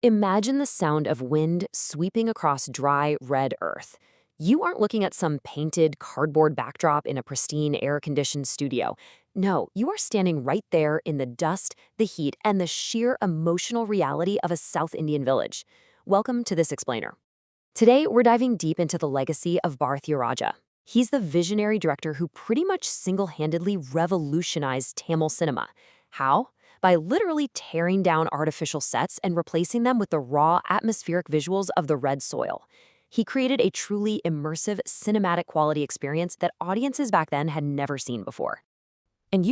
Imagine the sound of wind sweeping across dry, red earth. You aren't looking at some painted cardboard backdrop in a pristine, air-conditioned studio. No, you are standing right there in the dust, the heat, and the sheer emotional reality of a South Indian village. Welcome to This Explainer. Today, we're diving deep into the legacy of Bharathiraja. He's the visionary director who pretty much single-handedly revolutionized Tamil cinema. How? By literally tearing down artificial sets and replacing them with the raw, atmospheric visuals of the red soil. He created a truly immersive, cinematic quality experience that audiences back then had never seen before. And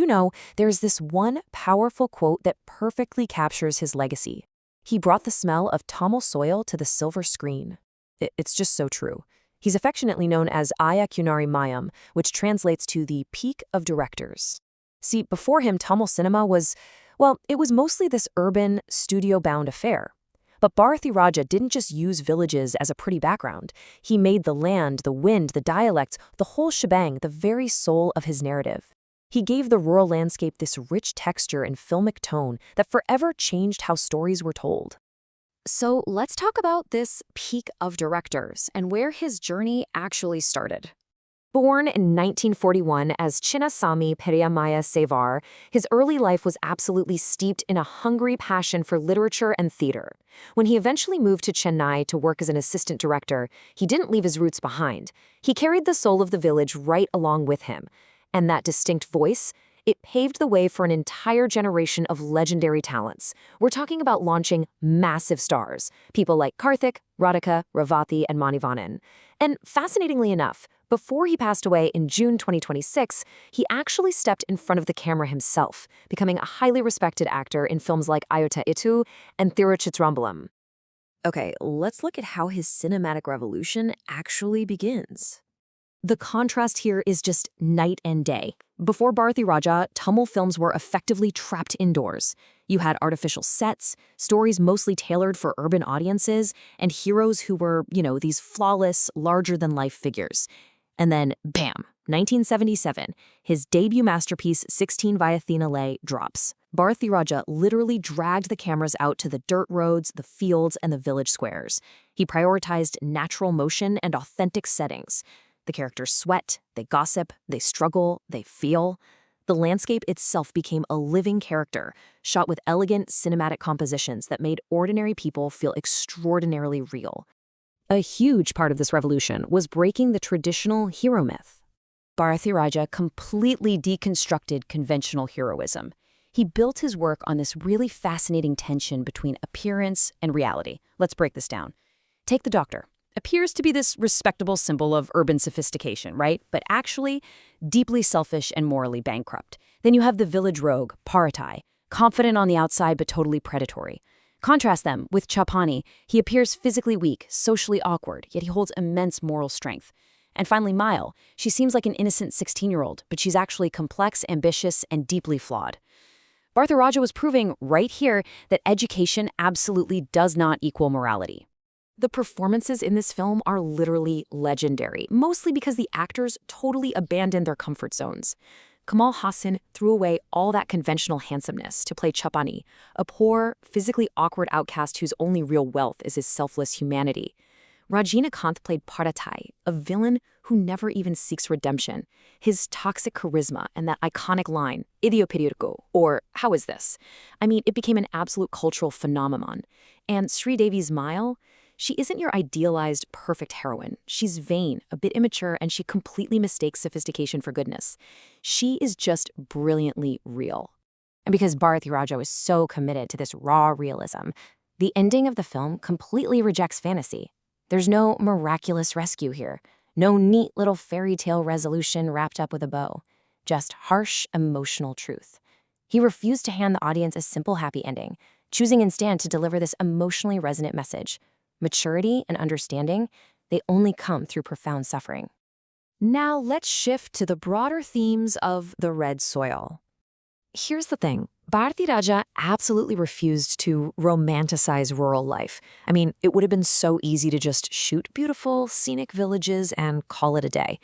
there's this one powerful quote that perfectly captures his legacy. He brought the smell of Tamil soil to the silver screen. It's just so true. He's affectionately known as Ayakunari Mayam, which translates to the peak of directors. See, before him, Tamil cinema was mostly this urban, studio-bound affair. But Bharathiraja didn't just use villages as a pretty background. He made the land, the wind, the dialects, the whole shebang the very soul of his narrative. He gave the rural landscape this rich texture and filmic tone that forever changed how stories were told. So let's talk about this peak of directors and where his journey actually started. Born in 1941 as Chinnasamy Periyamaya Sevar, his early life was absolutely steeped in a hungry passion for literature and theater. When he eventually moved to Chennai to work as an assistant director, he didn't leave his roots behind. He carried the soul of the village right along with him. And that distinct voice, it paved the way for an entire generation of legendary talents. We're talking about launching massive stars, people like Karthik, Radhika, Ravathi, and Manivanan. And fascinatingly enough, before he passed away in June 2026, he actually stepped in front of the camera himself, becoming a highly respected actor in films like Ayutta Ittu and Thiruchitrambalam. Okay, let's look at how his cinematic revolution actually begins. The contrast here is just night and day. Before Bharathiraja, Tamil films were effectively trapped indoors. You had artificial sets, stories mostly tailored for urban audiences, and heroes who were, these flawless, larger-than-life figures. And then, bam, 1977, his debut masterpiece, 16 Vayathinile, drops. Bharathiraja literally dragged the cameras out to the dirt roads, the fields, and the village squares. He prioritized natural motion and authentic settings. The characters sweat, they gossip, they struggle, they feel. The landscape itself became a living character, shot with elegant cinematic compositions that made ordinary people feel extraordinarily real. A huge part of this revolution was breaking the traditional hero myth. Bharathiraja completely deconstructed conventional heroism. He built his work on this really fascinating tension between appearance and reality. Let's break this down. Take the doctor. Appears to be this respectable symbol of urban sophistication, right? But actually, deeply selfish and morally bankrupt. Then you have the village rogue, Paratai, confident on the outside but totally predatory. Contrast them with Chapani. He appears physically weak, socially awkward, yet he holds immense moral strength. And finally, Mile. She seems like an innocent 16-year-old, but she's actually complex, ambitious, and deeply flawed. Bharathiraja was proving right here that education absolutely does not equal morality. The performances in this film are literally legendary, mostly because the actors totally abandoned their comfort zones. Kamal Haasan threw away all that conventional handsomeness to play Chapani, a poor, physically awkward outcast whose only real wealth is his selfless humanity. Rajinikanth played Paratai, a villain who never even seeks redemption. His toxic charisma and that iconic line, Idiopidirko, or how is this? It became an absolute cultural phenomenon. And Sridevi's Mile, she isn't your idealized, perfect heroine. She's vain, a bit immature, and she completely mistakes sophistication for goodness. She is just brilliantly real. And because Bharathiraja was so committed to this raw realism, the ending of the film completely rejects fantasy. There's no miraculous rescue here, no neat little fairy tale resolution wrapped up with a bow, just harsh, emotional truth. He refused to hand the audience a simple happy ending, choosing instead to deliver this emotionally resonant message. Maturity and understanding, they only come through profound suffering. Now let's shift to the broader themes of the red soil. Here's the thing. Bharathiraja absolutely refused to romanticize rural life. It would have been so easy to just shoot beautiful, scenic villages and call it a day.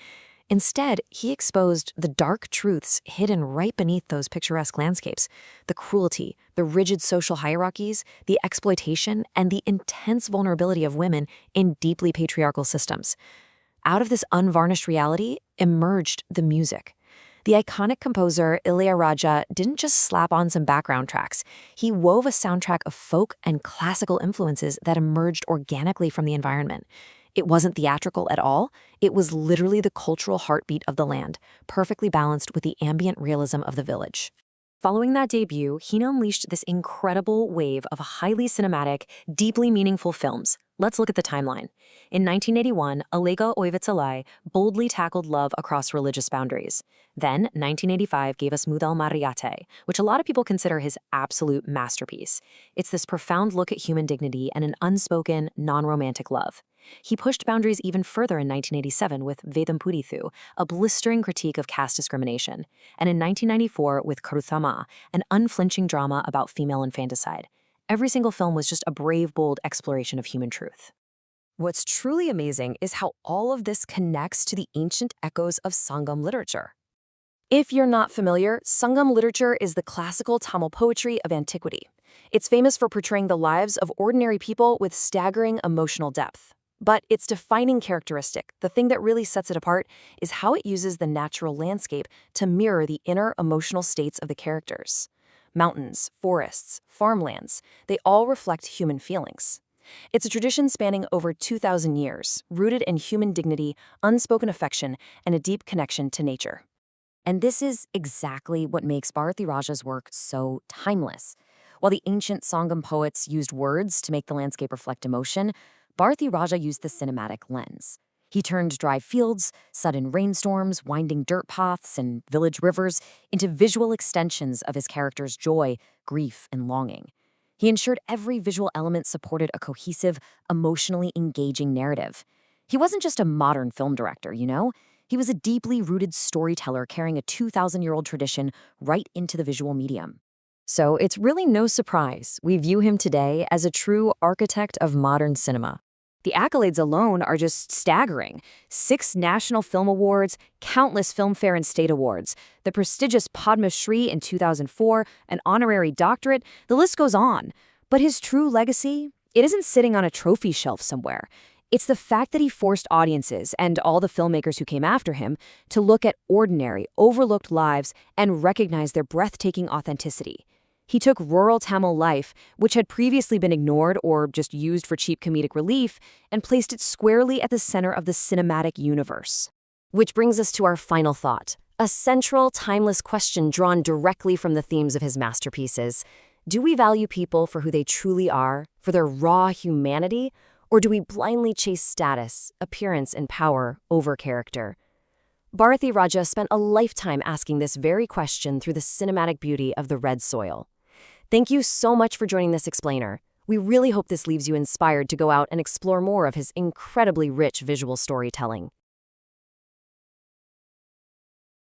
Instead, he exposed the dark truths hidden right beneath those picturesque landscapes: the cruelty, the rigid social hierarchies, the exploitation, and the intense vulnerability of women in deeply patriarchal systems. Out of this unvarnished reality emerged the music. The iconic composer Ilayaraja didn't just slap on some background tracks. He wove a soundtrack of folk and classical influences that emerged organically from the environment. It wasn't theatrical at all. It was literally the cultural heartbeat of the land, perfectly balanced with the ambient realism of the village. Following that debut, Hina unleashed this incredible wave of highly cinematic, deeply meaningful films. Let's look at the timeline. In 1981, Alega Oivitsalai boldly tackled love across religious boundaries. Then, 1985 gave us Mudhal Mariyathai, which a lot of people consider his absolute masterpiece. It's this profound look at human dignity and an unspoken, non-romantic love. He pushed boundaries even further in 1987 with Vedampurithu, a blistering critique of caste discrimination, and in 1994 with Karuthama, an unflinching drama about female infanticide. Every single film was just a brave, bold exploration of human truth. What's truly amazing is how all of this connects to the ancient echoes of Sangam literature. If you're not familiar, Sangam literature is the classical Tamil poetry of antiquity. It's famous for portraying the lives of ordinary people with staggering emotional depth. But its defining characteristic, the thing that really sets it apart, is how it uses the natural landscape to mirror the inner emotional states of the characters. Mountains, forests, farmlands, they all reflect human feelings. It's a tradition spanning over 2,000 years, rooted in human dignity, unspoken affection, and a deep connection to nature. And this is exactly what makes Bharathiraja's work so timeless. While the ancient Sangam poets used words to make the landscape reflect emotion, Bharathiraja used the cinematic lens. He turned dry fields, sudden rainstorms, winding dirt paths, and village rivers into visual extensions of his characters' joy, grief, and longing. He ensured every visual element supported a cohesive, emotionally engaging narrative. He wasn't just a modern film director, you know? He was a deeply rooted storyteller carrying a 2,000-year-old tradition right into the visual medium. So it's really no surprise we view him today as a true architect of modern cinema. The accolades alone are just staggering. 6 National Film Awards, countless Filmfare and State Awards, the prestigious Padma Shri in 2004, an honorary doctorate, the list goes on. But his true legacy, it isn't sitting on a trophy shelf somewhere. It's the fact that he forced audiences, and all the filmmakers who came after him, to look at ordinary, overlooked lives and recognize their breathtaking authenticity. He took rural Tamil life, which had previously been ignored or just used for cheap comedic relief, and placed it squarely at the center of the cinematic universe. Which brings us to our final thought, a central, timeless question drawn directly from the themes of his masterpieces. Do we value people for who they truly are, for their raw humanity, or do we blindly chase status, appearance, and power over character? Bharathiraja spent a lifetime asking this very question through the cinematic beauty of the red soil. Thank you so much for joining this explainer. We really hope this leaves you inspired to go out and explore more of his incredibly rich visual storytelling.